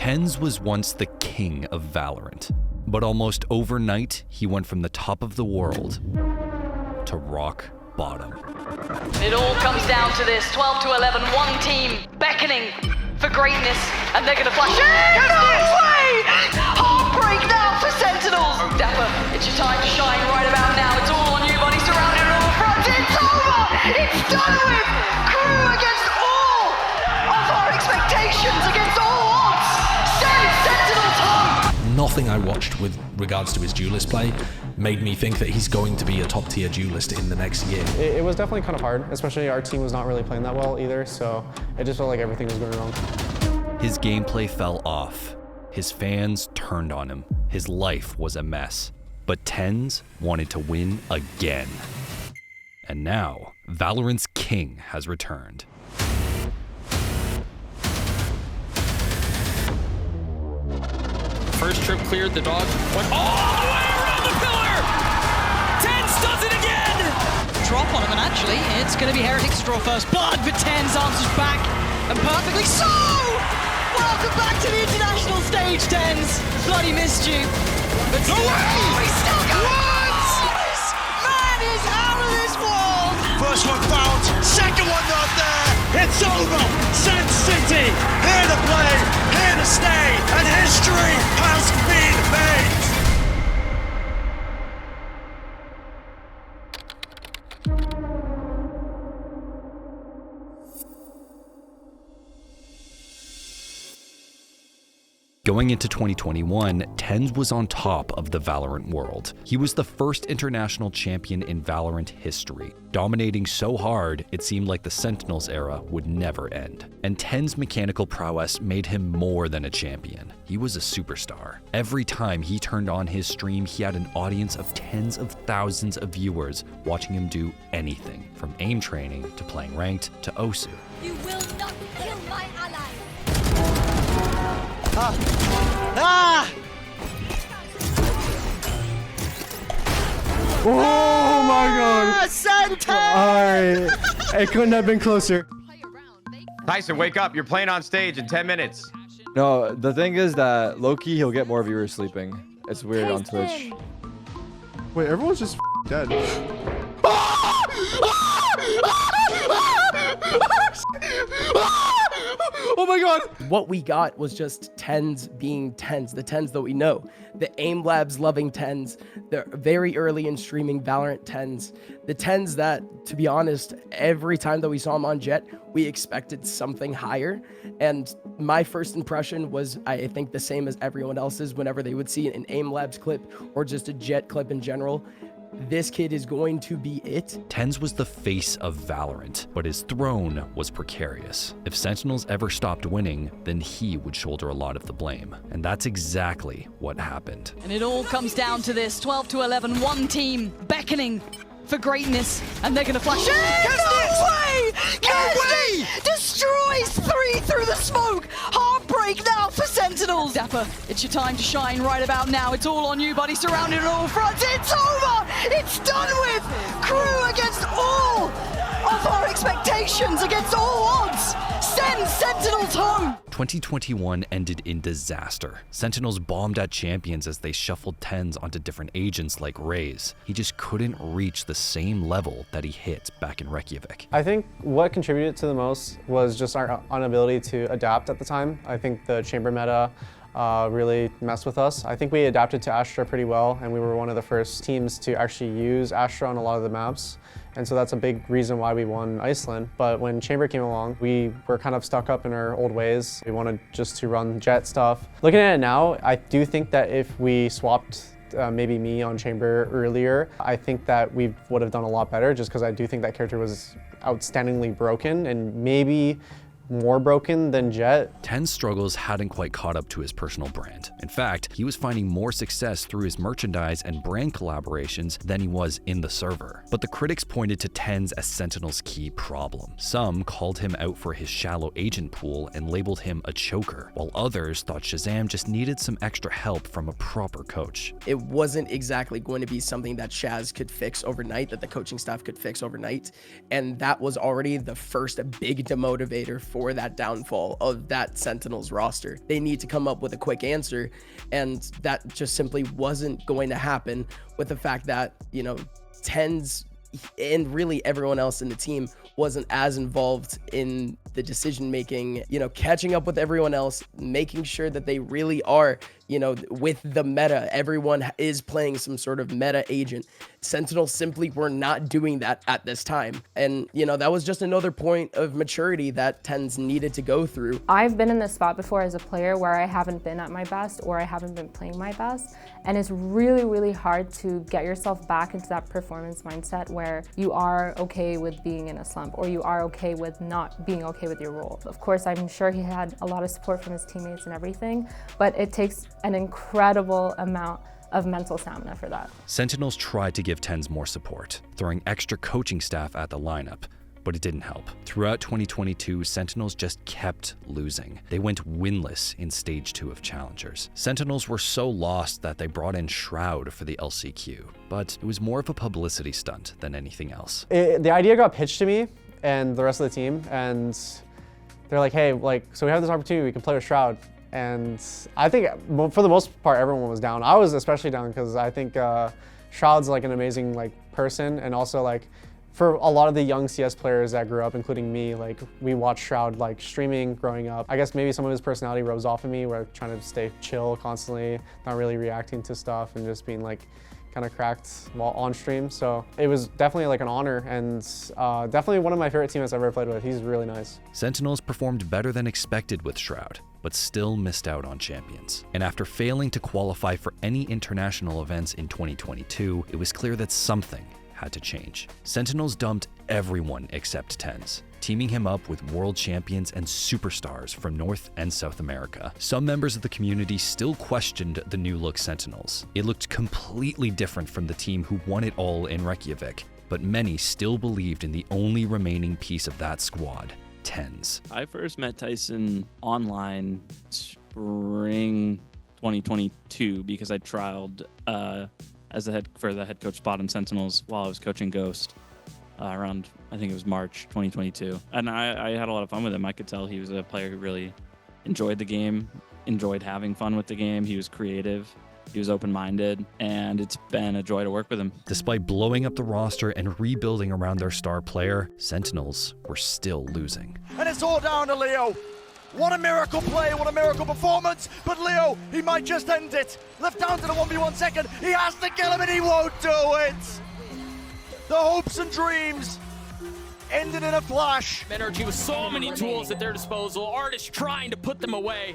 TenZ was once the king of Valorant, but almost overnight, he went from the top of the world to rock bottom. It all comes down to this, 12 to 11, one team beckoning for greatness, and they're gonna flash in! No way! Heartbreak now for Sentinels! Oh, Dapper, it's your time to shine right about now. It's all on you, buddy, surrounded on all fronts. It's over! It's done with! Crew against all of our expectations, against all odds! Send Sentinels home! Nothing I watched with regards to his duelist play made me think that he's going to be a top tier duelist in the next year. It was definitely kind of hard, especially our team was not really playing that well either, so it just felt like everything was going wrong. His gameplay fell off. His fans turned on him. His life was a mess. But TenZ wanted to win again. And now, Valorant's king has returned. First trip cleared, the dog went all the way around the pillar! TenZ does it again! Drop on him, and actually, it's going to be Heretics to draw first blood, but TenZ answers back, and perfectly so! Welcome back to the international stage, TenZ! Bloody missed you. But No way! Oh, he's still going! This man is out of this world! First one found, second one not there. It's over. Sen City, here to play, here to stay, and history has been made. Going into 2021, TenZ was on top of the Valorant world. He was the first international champion in Valorant history, dominating so hard it seemed like the Sentinels era would never end. And TenZ's mechanical prowess made him more than a champion. He was a superstar. Every time he turned on his stream, he had an audience of tens of thousands of viewers watching him do anything, from aim training to playing ranked to Osu. You will not kill my ally. Oh my god! Sentinels! Alright, it couldn't have been closer. Tyson, wake up. You're playing on stage in 10 minutes. No, the thing is that low-key he'll get more viewers sleeping. It's weird on Twitch. Wait, everyone's just dead. Oh my god! What we got was just TenZ being TenZ, the TenZ that we know. The AIM Labs loving TenZ, the very early in streaming Valorant TenZ. The TenZ that, to be honest, every time that we saw him on Jet, we expected something higher. And my first impression was, I think, the same as everyone else's whenever they would see an AIM Labs clip or just a Jet clip in general. This kid is going to be it. TenZ was the face of Valorant, but his throne was precarious. If Sentinels ever stopped winning, then he would shoulder a lot of the blame. And that's exactly what happened. And it all comes down to this, 12 to 11, one team beckoning for greatness, and they're gonna flash in! No way! No way! Destroys 3 through the smoke! Heartbreak now for Sentinels! Dapper, it's your time to shine right about now. It's all on you, buddy, surrounded on all fronts. It's over! It's done with! Crew against all of our expectations, against all odds! Send Sentinels home! 2021 ended in disaster. Sentinels bombed at champions as they shuffled TenZ onto different agents like Raze. He just couldn't reach the same level that he hit back in Reykjavik. I think what contributed to the most was just our inability to adapt at the time. I think the chamber meta really messed with us. I think we adapted to Astra pretty well, and we were one of the first teams to actually use Astra on a lot of the maps. And so that's a big reason why we won Iceland. But when Chamber came along, we were kind of stuck up in our old ways. We wanted just to run Jet stuff. Looking at it now, I do think that if we swapped maybe me on Chamber earlier, I think that we would have done a lot better, just because I do think that character was outstandingly broken and maybe more broken than Jet. TenZ struggles hadn't quite caught up to his personal brand. In fact, he was finding more success through his merchandise and brand collaborations than he was in the server. But the critics pointed to TenZ as Sentinel's key problem. Some called him out for his shallow agent pool and labeled him a choker, while others thought Shazam just needed some extra help from a proper coach. It wasn't exactly going to be something that Shaz could fix overnight, that the coaching staff could fix overnight. And that was already the first big demotivator for that downfall of that Sentinels roster. They need to come up with a quick answer, and that just simply wasn't going to happen with the fact that, you know, TenZ and really everyone else in the team wasn't as involved in the decision making, you know, catching up with everyone else, making sure that they really are, you know, with the meta. Everyone is playing some sort of meta agent. Sentinels simply were not doing that at this time. And, you know, that was just another point of maturity that TenZ needed to go through. I've been in this spot before as a player where I haven't been at my best or I haven't been playing my best. And it's really, really hard to get yourself back into that performance mindset where you are okay with being in a slump or you are okay with not being okay with your role. Of course, I'm sure he had a lot of support from his teammates and everything, but it takes an incredible amount of mental stamina for that. Sentinels tried to give TenZ more support, throwing extra coaching staff at the lineup, but it didn't help. Throughout 2022, Sentinels just kept losing. They went winless in Stage 2 of Challengers. Sentinels were so lost that they brought in Shroud for the LCQ, but it was more of a publicity stunt than anything else. The idea got pitched to me and the rest of the team, and they're like, hey, so we have this opportunity, we can play with Shroud. And I think for the most part, everyone was down. I was especially down because I think Shroud's like an amazing person, and also for a lot of the young CS players that grew up, including me, we watched Shroud streaming growing up. I guess maybe some of his personality rubs off of me, where I'm trying to stay chill constantly, not really reacting to stuff, and just being kind of cracked while on stream. So it was definitely an honor, and definitely one of my favorite teammates I've ever played with. He's really nice. Sentinels performed better than expected with Shroud, but still missed out on champions. And after failing to qualify for any international events in 2022, it was clear that something had to change. Sentinels dumped everyone except TenZ, teaming him up with world champions and superstars from North and South America. Some members of the community still questioned the new look Sentinels. It looked completely different from the team who won it all in Reykjavik, but many still believed in the only remaining piece of that squad, TenZ. I first met Tyson online spring 2022 because I trialed as the head coach spot in Sentinels while I was coaching Ghost around, I think it was March 2022. And I had a lot of fun with him. I could tell he was a player who really enjoyed the game, enjoyed having fun with the game. He was creative. He was open-minded, and it's been a joy to work with him. Despite blowing up the roster and rebuilding around their star player, Sentinels were still losing. And it's all down to Leo. What a miracle play, what a miracle performance, but Leo, he might just end it. Left down to the 1v1 second, he has to kill him and he won't do it. The hopes and dreams ended in a flash. NRG with so many tools at their disposal, artists trying to put them away.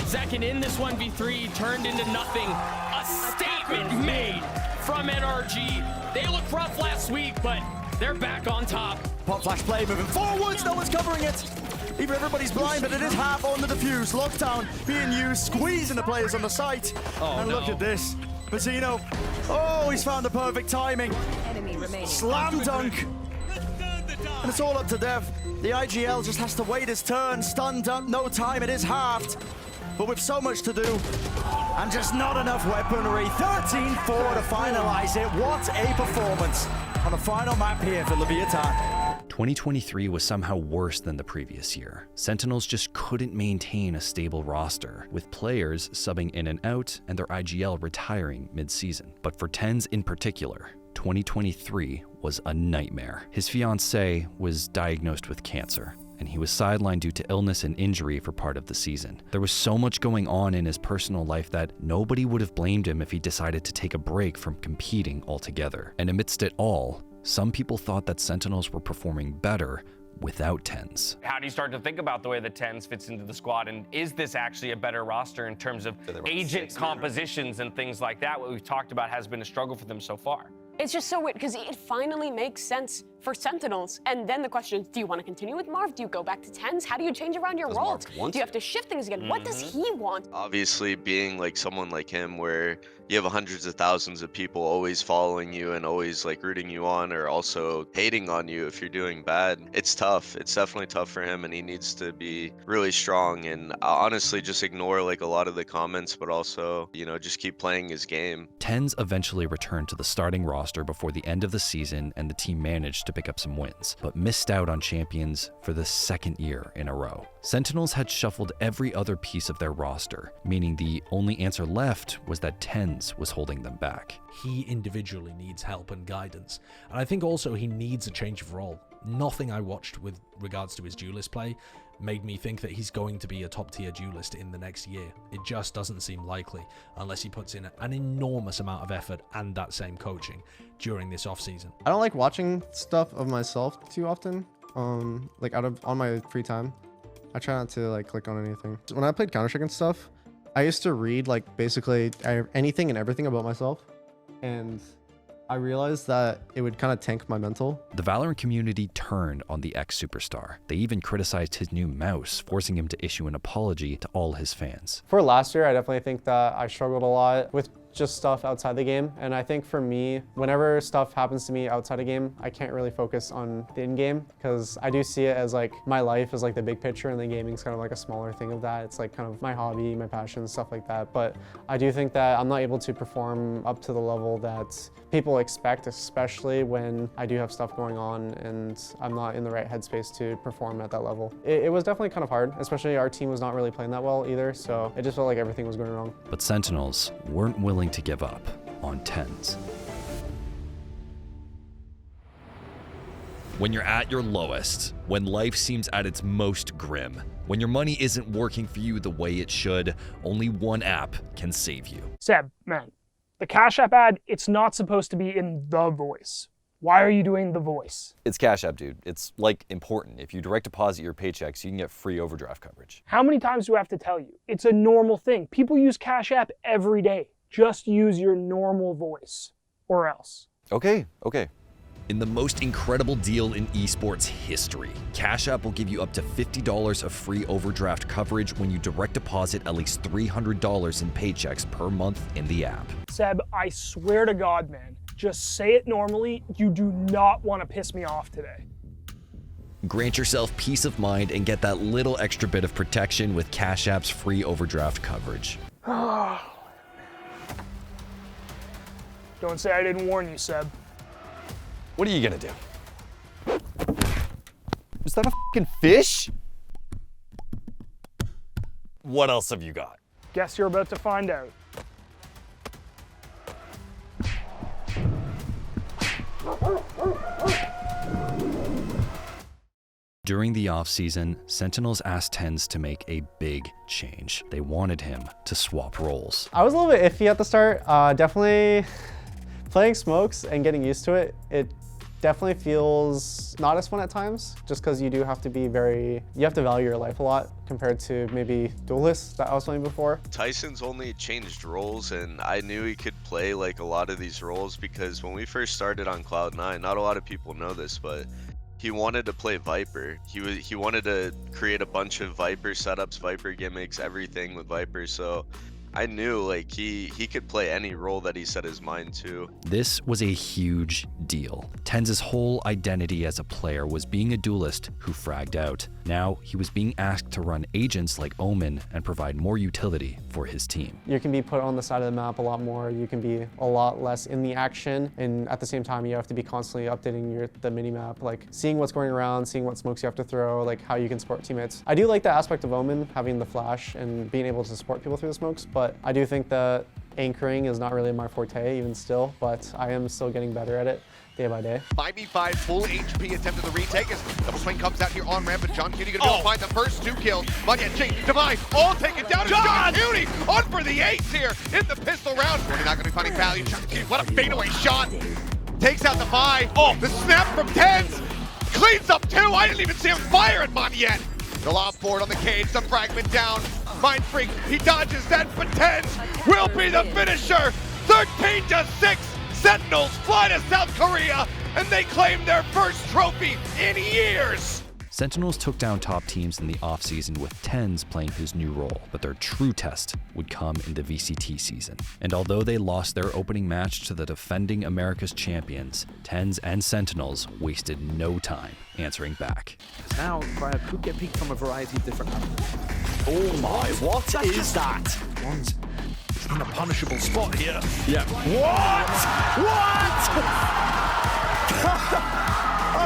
Second in this 1v3 turned into nothing. A statement made from NRG. They looked rough last week, but they're back on top. Pop flash play moving forwards, no one's covering it. Even everybody's blind, but it is half on the defuse. Lockdown being used, squeezing the players on the site. And look at this. Mazzino, he's found the perfect timing. Enemy remaining. Slam dunk. And it's all up to Dev. The IGL just has to wait his turn. Stunned up, no time, it is halved. But with so much to do, and just not enough weaponry. 13-4 to finalize it. What a performance on the final map here for Leviathan. 2023 was somehow worse than the previous year. Sentinels just couldn't maintain a stable roster, with players subbing in and out and their IGL retiring mid-season. But for TenZ in particular, 2023 was a nightmare. His fiancée was diagnosed with cancer, and he was sidelined due to illness and injury for part of the season. There was so much going on in his personal life that nobody would have blamed him if he decided to take a break from competing altogether. And amidst it all, some people thought that Sentinels were performing better without TenZ. How do you start to think about the way that TenZ fits into the squad, and is this actually a better roster in terms of agent compositions and things like that? What we've talked about has been a struggle for them so far. It's just so weird because it finally makes sense for Sentinels. And then the question is, do you want to continue with Marv? Do you go back to TenZ? How do you change around your roles? Do you have to shift things again? What does he want? Obviously, being someone like him where you have hundreds of thousands of people always following you and always rooting you on, or also hating on you if you're doing bad, it's tough. It's definitely tough for him, and he needs to be really strong and honestly just ignore a lot of the comments, but also, just keep playing his game. TenZ eventually returned to the starting roster before the end of the season, and the team managed to pick up some wins, but missed out on champions for the second year in a row. Sentinels had shuffled every other piece of their roster, meaning the only answer left was that TenZ was holding them back. He individually needs help and guidance, and I think also he needs a change of role. Nothing I watched with regards to his duelist play made me think that he's going to be a top-tier duelist in the next year. It just doesn't seem likely unless he puts in an enormous amount of effort and that same coaching during this offseason. I don't like watching stuff of myself too often, like on my free time. I try not to like click on anything. When I played Counter-Strike and stuff, I used to read like basically anything and everything about myself, and I realized that it would kind of tank my mental. The Valorant community turned on the ex-superstar. They even criticized his new mouse, forcing him to issue an apology to all his fans. For last year, I definitely think that I struggled a lot with just stuff outside the game. And I think for me, whenever stuff happens to me outside the game, I can't really focus on the in-game, because I do see it as like my life is like the big picture, and the gaming's kind of like a smaller thing of that. It's like kind of my hobby, my passion, stuff like that. But I do think that I'm not able to perform up to the level that people expect, especially when I do have stuff going on and I'm not in the right headspace to perform at that level. It was definitely kind of hard, especially our team was not really playing that well either, so it just felt like everything was going wrong. But Sentinels weren't willing to give up on TenZ. When you're at your lowest, when life seems at its most grim, when your money isn't working for you the way it should, only one app can save you. Seb, man, the Cash App ad, it's not supposed to be in The Voice. Why are you doing The Voice? It's Cash App, dude. It's like important. If you direct deposit your paychecks, you can get free overdraft coverage. How many times do I have to tell you? It's a normal thing. People use Cash App every day. Just use your normal voice, or else. Okay. In the most incredible deal in esports history, Cash App will give you up to $50 of free overdraft coverage when you direct deposit at least $300 in paychecks per month in the app. Seb, I swear to God, man, just say it normally. You do not want to piss me off today. Grant yourself peace of mind and get that little extra bit of protection with Cash App's free overdraft coverage. Don't say I didn't warn you, Seb. What are you gonna do? Was that a fucking fish? What else have you got? Guess you're about to find out. During the offseason, Sentinels asked TenZ to make a big change. They wanted him to swap roles. I was a little bit iffy at the start. Definitely playing smokes and getting used to it, it definitely feels not as fun at times, just because you do have to be you have to value your life a lot compared to maybe duelists that I was playing before. Tyson's only changed roles, and I knew he could play like a lot of these roles because when we first started on Cloud9, not a lot of people know this, but he wanted to play Viper. He wanted to create a bunch of Viper setups, Viper gimmicks, everything with Viper, so I knew like he could play any role that he set his mind to. This was a huge deal. TenZ's whole identity as a player was being a duelist who fragged out. Now he was being asked to run agents like Omen and provide more utility for his team. You can be put on the side of the map a lot more. You can be a lot less in the action, and at the same time you have to be constantly updating the minimap, like seeing what's going around, seeing what smokes you have to throw, like how you can support teammates. I do like the aspect of Omen, having the flash and being able to support people through the smokes, but I do think that anchoring is not really my forte even still, but I am still getting better at it day by day. 5v5 full HP attempt at the retake as double swing comes out here on ramp, but John Cutie gonna be able to find the first 2 kills. But yet Jake, Divine, all taken down. John Cutie on for the ace here in the pistol round. We're not gonna be finding value. John Cutie, what a fadeaway shot. Takes out the Vi. Oh, the snap from TenZ. Cleans up 2. I didn't even see him fire at Mon yet. The lob forward on the cage, the fragment down. Mind Freak, he dodges that, but TenZ will be the finisher. 13-6. Sentinels fly to South Korea, and they claim their first trophy in years. Sentinels took down top teams in the offseason with TenZ playing his new role, but their true test would come in the VCT season. And although they lost their opening match to the defending America's champions, TenZ and Sentinels wasted no time answering back. Now, Grainger could get picked from a variety of different angles. Oh my, what is that? One's in a punishable spot here. Yeah. What?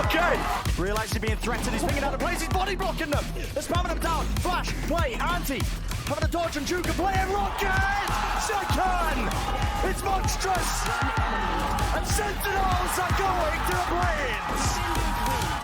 Okay. Realize he's being threatened. He's picking out the plays. He's body blocking them. They're spamming them down. Flash, play, anti. Having a dodge and juke and play and rocket. Second. It's monstrous. And Sentinels are going to the plains.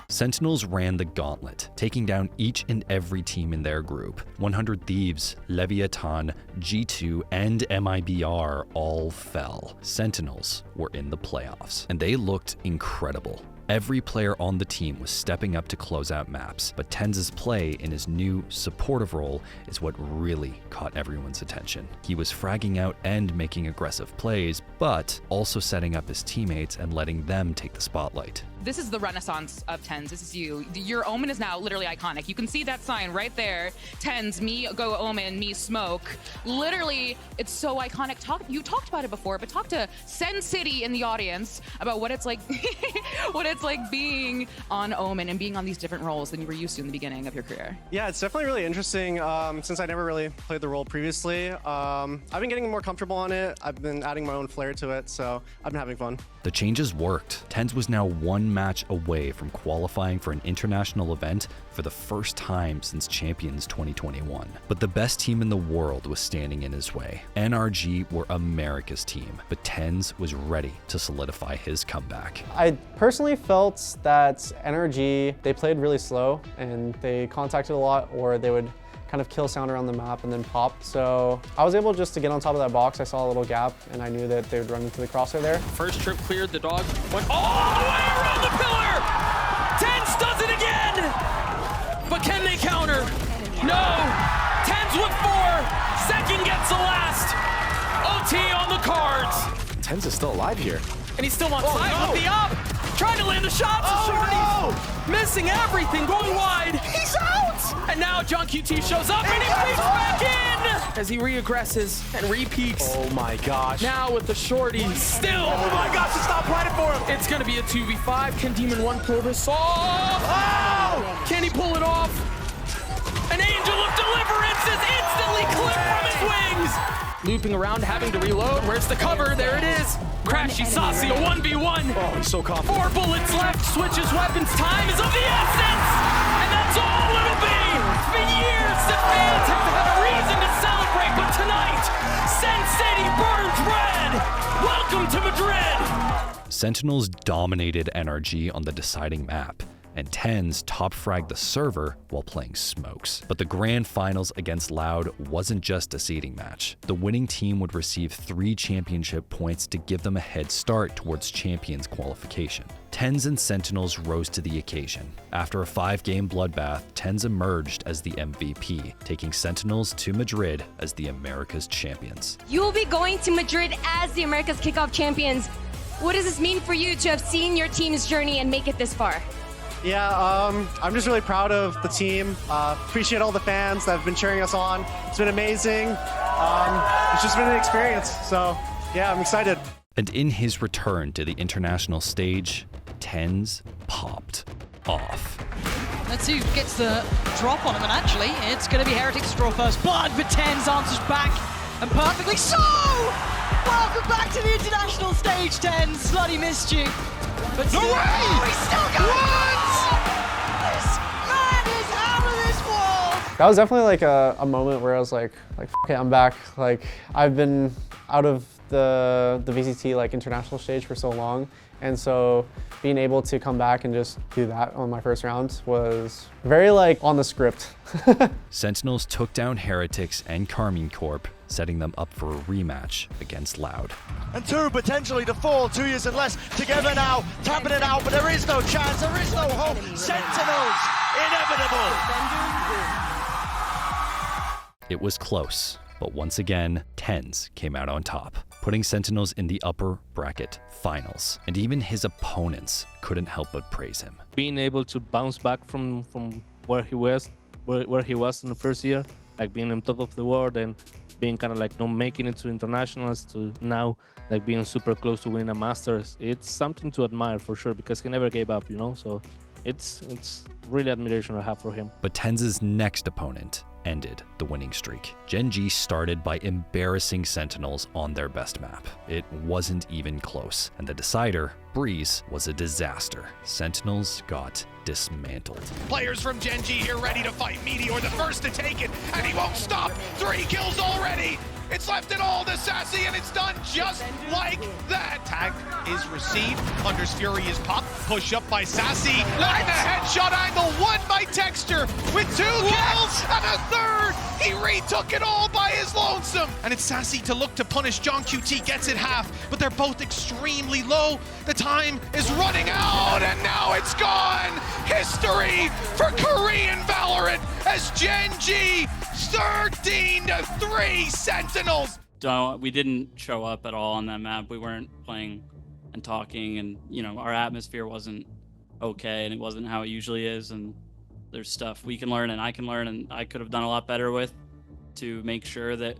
Sentinels ran the gauntlet, taking down each and every team in their group. 100 Thieves, Leviathan, G2, and MIBR all fell. Sentinels were in the playoffs, and they looked incredible. Every player on the team was stepping up to close out maps, but TenZ's play in his new supportive role is what really caught everyone's attention. He was fragging out and making aggressive plays, but also setting up his teammates and letting them take the spotlight. This is the renaissance of TenZ. This is you. Your Omen is now literally iconic. You can see that sign right there. TenZ, me go Omen, me smoke. Literally, it's so iconic. You talked about it before, but talk to Sen City in the audience about what it's like what it's like being on Omen and being on these different roles than you were used to in the beginning of your career. Yeah, it's definitely really interesting since I never really played the role previously. I've been getting more comfortable on it. I've been adding my own flair to it, so I've been having fun. The changes worked. TenZ was now one match away from qualifying for an international event for the first time since Champions 2021. But the best team in the world was standing in his way. NRG were America's team, but TenZ was ready to solidify his comeback. I personally felt that NRG, they played really slow and they contacted a lot, or they would kind of kill sound around the map and then pop. So I was able just to get on top of that box. I saw a little gap and I knew that they would run into the crosshair there. First trip cleared, the dog went all the way around the pillar! TenZ does it again! But can they counter? No! TenZ with 4, second gets the last! OT on the cards! TenZ is still alive here. And he still wants side with the up! Trying to land the shots of Shorties! Missing everything, going wide! He's out! And now John QT shows up and he peeks back in! As he re-aggresses and re-peeks. Oh my gosh. Now with the Shorties still! Oh my gosh, it's not planted for him! It's gonna be a 2v5. Can Demon 1 pull this off? Oh! Can he pull it off? An Angel of Deliverance is instantly clipped from his wings! Looping around, having to reload. Where's the cover? There it is. Crashy Saucy, a 1v1. Oh, he's so confident. 4 bullets left. Switches weapons. Time is of the essence. And that's all it'll be. For years, the fans have to have a reason to celebrate. But tonight, Sen City burns red. Welcome to Madrid. Sentinels dominated NRG on the deciding map, and TenZ top fragged the server while playing smokes. But the grand finals against Loud wasn't just a seeding match. The winning team would receive 3 championship points to give them a head start towards Champions qualification. TenZ and Sentinels rose to the occasion. After a 5-game bloodbath, TenZ emerged as the MVP, taking Sentinels to Madrid as the America's champions. You will be going to Madrid as the America's Kickoff champions. What does this mean for you to have seen your team's journey and make it this far? Yeah, I'm just really proud of the team. Appreciate all the fans that have been cheering us on. It's been amazing. It's just been an experience. So yeah, I'm excited. And in his return to the international stage, TenZ popped off. Let's see who gets the drop on him, and actually, it's going to be Heretics to draw first blood, but TenZ answers back, and perfectly so! Welcome back to the international stage, TenZ. Bloody missed you. But no way! He's still going! What? This man is out of this world! That was definitely like a moment where I was like, okay, I'm back. Like, I've been out of the VCT like international stage for so long, and so being able to come back and just do that on my first round was very like on the script. Sentinels took down Heretics and Carmine Corp, setting them up for a rematch against Loud. And 2 potentially to fall, 2 years and less together now, tapping it out, but there is no chance, there is no hope. Sentinels, inevitable. It was close, but once again, TenZ came out on top, putting Sentinels in the upper bracket finals. And even his opponents couldn't help but praise him. Being able to bounce back from where he was in the first year, like being on top of the world and being kind of like not making it to internationals to now like being super close to winning a Masters, it's something to admire for sure, because he never gave up, you know. So it's really admiration I have for him. But TenZ's next opponent ended the winning streak. Gen G started by embarrassing Sentinels on their best map. It wasn't even close, and the decider, Breeze, was a disaster. Sentinels got dismantled. Players from Gen G here ready to fight. Meteor the first to take it, and he won't stop. 3 kills already. It's left it all to Sassy, and it's done just like that. Tag is received. Thunder's Fury is popped. Push up by Sassy. And a headshot angle. 1 by Texture with 2 kills and a 3rd. He retook it all by his lonesome. And it's Sassy to look to punish. John QT gets it half, but they're both extremely low. The time is running out, and now it's gone. History for Korean Valorant as Gen G 13-3 Sentinels. We didn't show up at all on that map. We weren't playing and talking, and our atmosphere wasn't okay, and it wasn't how it usually is. And there's stuff we can learn, and I can learn, and I could have done a lot better with to make sure that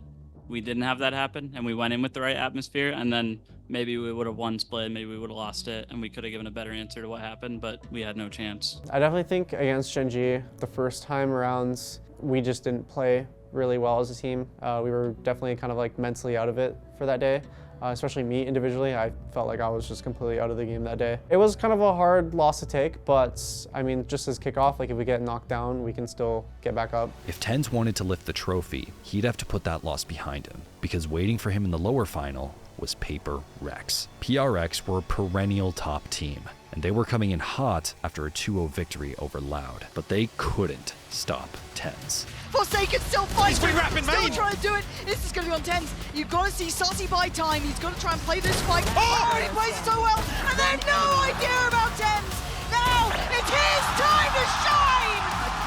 we didn't have that happen, and we went in with the right atmosphere, and then maybe we would have won split, maybe we would have lost it, and we could have given a better answer to what happened, but we had no chance. I definitely think against Gen G, the first time around, we just didn't play really well as a team. We were definitely kind of like mentally out of it for that day. Especially me individually, I felt like I was just completely out of the game that day. It was kind of a hard loss to take, but I mean, just as kickoff, like if we get knocked down, we can still get back up. If TenZ wanted to lift the trophy, he'd have to put that loss behind him, because waiting for him in the lower final was Paper Rex. PRX were a perennial top team, and they were coming in hot after a 2-0 victory over Loud, but they couldn't stop TenZ. Forsaken still fighting, still trying to do it. This is going to be on TenZ. You've got to see Sassy buy time. He's got to try and play this fight. Oh, he plays so well, and they have no idea about TenZ. Now it's his time to shine.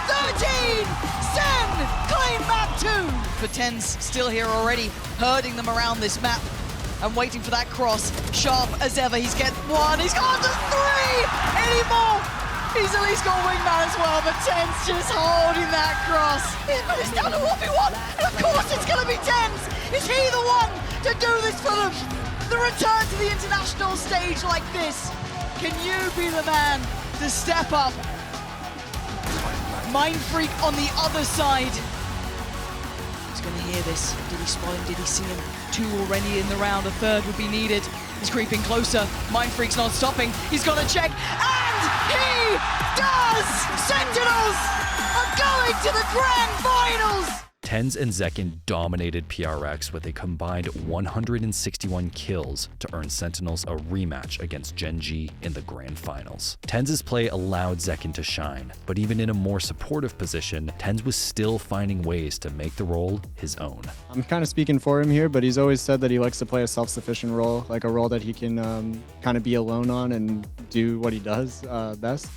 13, Sen, claim map 2. For TenZ, still here already, herding them around this map and waiting for that cross. Sharp as ever, he's getting 1, he's gone to 3 anymore. He's at least got wingman as well, but TenZ just holding that cross. But it's down to 1v1, and of course it's going to be TenZ. Is he the one to do this for them? The return to the international stage like this. Can you be the man to step up? Mindfreak on the other side. He's going to hear this. Did he spot him? Did he see him? 2 already in the round. A 3rd would be needed. He's creeping closer. Mindfreak's not stopping. He's got to check. And he does! Sentinels are going to the grand finals! TenZ and Zekin dominated PRX with a combined 161 kills to earn Sentinels a rematch against Gen G in the grand finals. TenZ's play allowed Zekin to shine, but even in a more supportive position, TenZ was still finding ways to make the role his own. I'm kind of speaking for him here, but he's always said that he likes to play a self-sufficient role, like a role that he can kind of be alone on and do what he does best.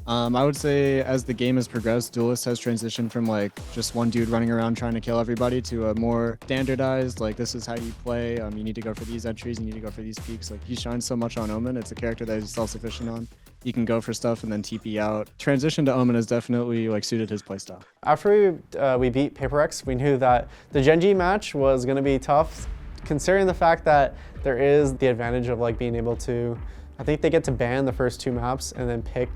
I would say as the game has progressed, Duelist has transitioned from like just one dude running around trying to kill everybody to a more standardized, like this is how you play, you need to go for these entries, you need to go for these peaks. Like he shines so much on Omen, it's a character that he's self-sufficient on. He can go for stuff and then TP out. Transition to Omen has definitely like suited his playstyle. After we beat PaperX, we knew that the Gen G match was going to be tough, considering the fact that there is the advantage of like being able to, I think they get to ban the first 2 maps and then pick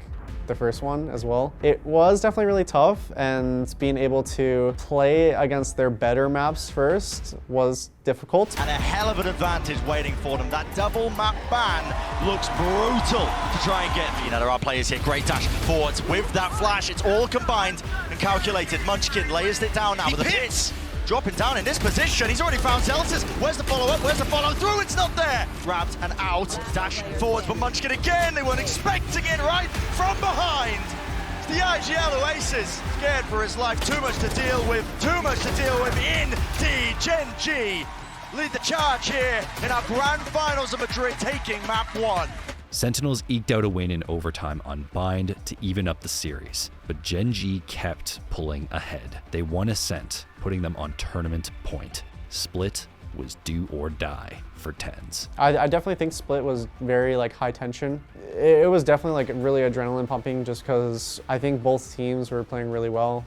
the first one as well. It was definitely really tough, and being able to play against their better maps first was difficult. And a hell of an advantage waiting for them. That double map ban looks brutal to try and get. There are players here. Great dash forwards with that flash. It's all combined and calculated. Munchkin layers it down now with the pits. Dropping down in this position, he's already found Zeltis. Where's the follow-up? Where's the follow-through? It's not there. Grabbed and out, dash forward for Munchkin again. They weren't expecting it right from behind. It's the IGL Oasis, scared for his life. Too much to deal with in the Gen G. Lead the charge here in our grand finals of Madrid, taking map 1. Sentinels eked out a win in overtime on Bind to even up the series, but Gen G kept pulling ahead. They won Ascent, putting them on tournament point. Split was do or die for TenZ. I definitely think Split was very like high tension. It was definitely like really adrenaline pumping just because I think both teams were playing really well,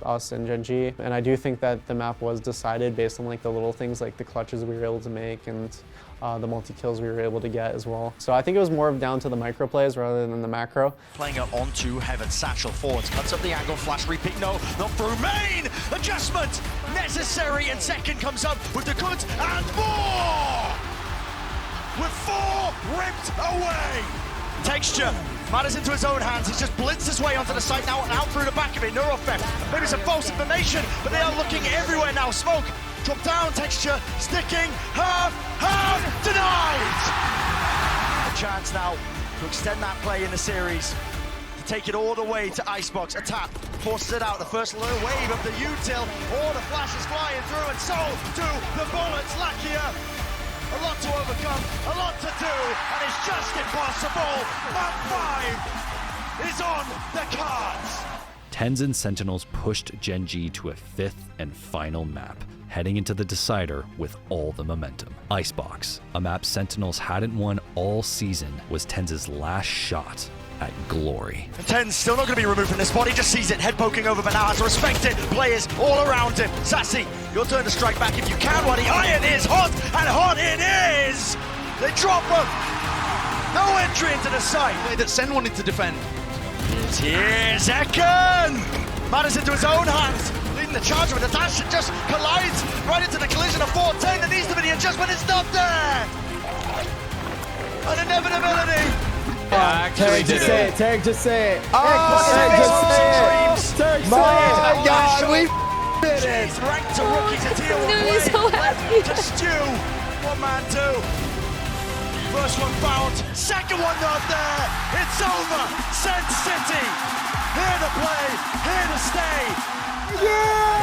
us and Gen G. And I do think that the map was decided based on like the little things like the clutches we were able to make and the multi-kills we were able to get as well. So I think it was more of down to the micro plays rather than the macro. Playing it onto Heaven, Satchel forwards, cuts up the angle, flash repeat, no, not through main! Adjustment necessary, and second comes up with the goods and more! With 4 ripped away! Texture matters into his own hands. He's just blitzed his way onto the site now and out through the back of it. Neurofect, maybe some false information, but they are looking everywhere now. Smoke, drop down, Texture, sticking, half, denied! A chance now to extend that play in the series. To take it all the way to Icebox. A tap forces it out. The first low wave of the util. All the flashes flying through, and so do the bullets. Lakia, a lot to overcome, a lot to do, and it's just impossible. Map 5 is on the cards. TenZ and Sentinels pushed Gen G to a 5th and final map, heading into the decider with all the momentum. Icebox, a map Sentinels hadn't won all season, was TenZ's last shot at glory. TenZ still not going to be removed from this spot. He just sees it, head poking over bananas. Respect it, players all around him. Sassy, your turn to strike back if you can. While the iron is hot, and hot it is! They drop him! No entry into the site. That Sen wanted to defend. Here's Ekan! Matters into his own hands. Leading the charge with a dash, it just collides right into the collision of 410. There needs to be the adjustment, it's not there! An inevitability! Tarek, just say it. Tarek, just say it. Tarek, just say it. My God, we did it. Ranked to rookies at tier 1 He's so happy. to Stew. 1-man 2. First one found. Second one not there. It's over. Sen City. Here to play. Here to stay.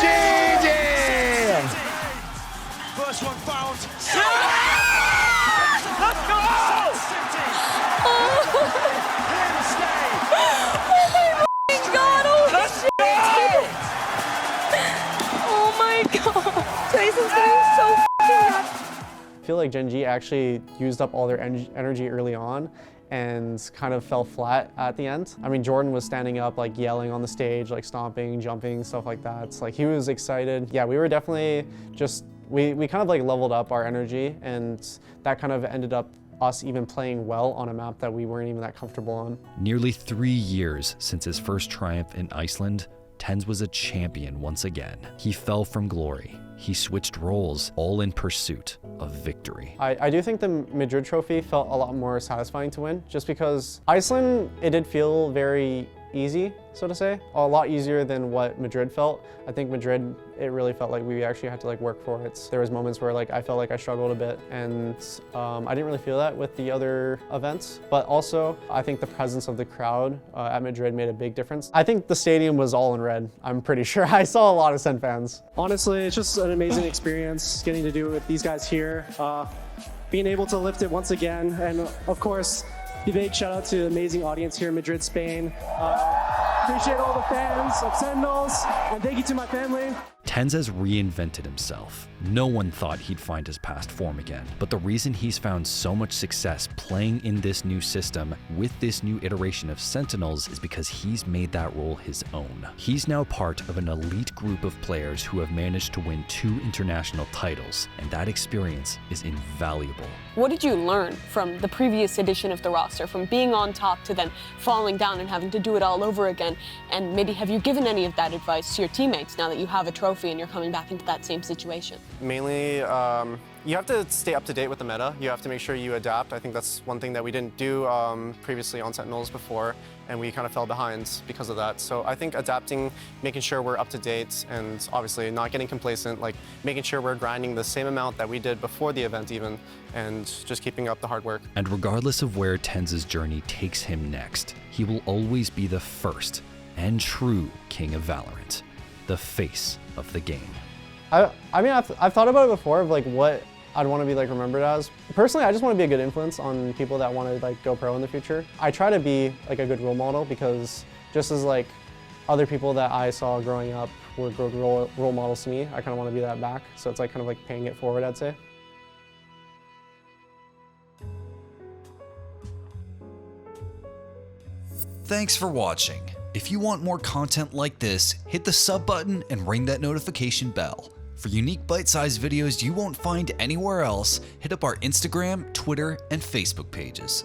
GG. First one found. Let's go. Here to stay. Oh my God, holy shit! Oh my God, Jason's getting so f***ing happy. I feel like Gen G actually used up all their energy early on and kind of fell flat at the end. I mean, Jordan was standing up, like yelling on the stage, like stomping, jumping, stuff like that. It's like he was excited. Yeah, we were definitely just, we kind of like leveled up our energy, and that kind of ended up us even playing well on a map that we weren't even that comfortable on. Nearly 3 years since his first triumph in Iceland, TenZ was a champion once again. He fell from glory. He switched roles, all in pursuit of victory. I do think the Madrid trophy felt a lot more satisfying to win, just because Iceland, it did feel very easy, so to say. A lot easier than what Madrid felt. I think Madrid, it really felt like we actually had to like work for it. There was moments where like I felt like I struggled a bit, and I didn't really feel that with the other events. But also, I think the presence of the crowd at Madrid made a big difference. I think the stadium was all in red. I'm pretty sure I saw a lot of Sen fans. Honestly, it's just an amazing experience getting to do it with these guys here. Being able to lift it once again, and of course, a big shout out to the amazing audience here in Madrid, Spain. Appreciate all the fans of Sentinels, and thank you to my family. TenZ has reinvented himself. No one thought he'd find his past form again, but the reason he's found so much success playing in this new system with this new iteration of Sentinels is because he's made that role his own. He's now part of an elite group of players who have managed to win 2 international titles, and that experience is invaluable. What did you learn from the previous edition of the roster, from being on top to then falling down and having to do it all over again? And maybe have you given any of that advice to your teammates now that you have a trophy and you're coming back into that same situation? Mainly, you have to stay up to date with the meta. You have to make sure you adapt. I think that's one thing that we didn't do previously on Sentinels before, and we kind of fell behind because of that. So I think adapting, making sure we're up to date, and obviously not getting complacent, like making sure we're grinding the same amount that we did before the event even, and just keeping up the hard work. And regardless of where TenZ's journey takes him next, he will always be the first and true king of Valorant, the face of the game. I mean, I've thought about it before of like what I'd want to be like remembered as. Personally, I just want to be a good influence on people that want to like go pro in the future. I try to be like a good role model, because just as like other people that I saw growing up were good role models to me, I kind of want to be that back. So it's like kind of like paying it forward, I'd say. Thanks for watching. If you want more content like this, hit the sub button and ring that notification bell. For unique bite-sized videos you won't find anywhere else, hit up our Instagram, Twitter, and Facebook pages.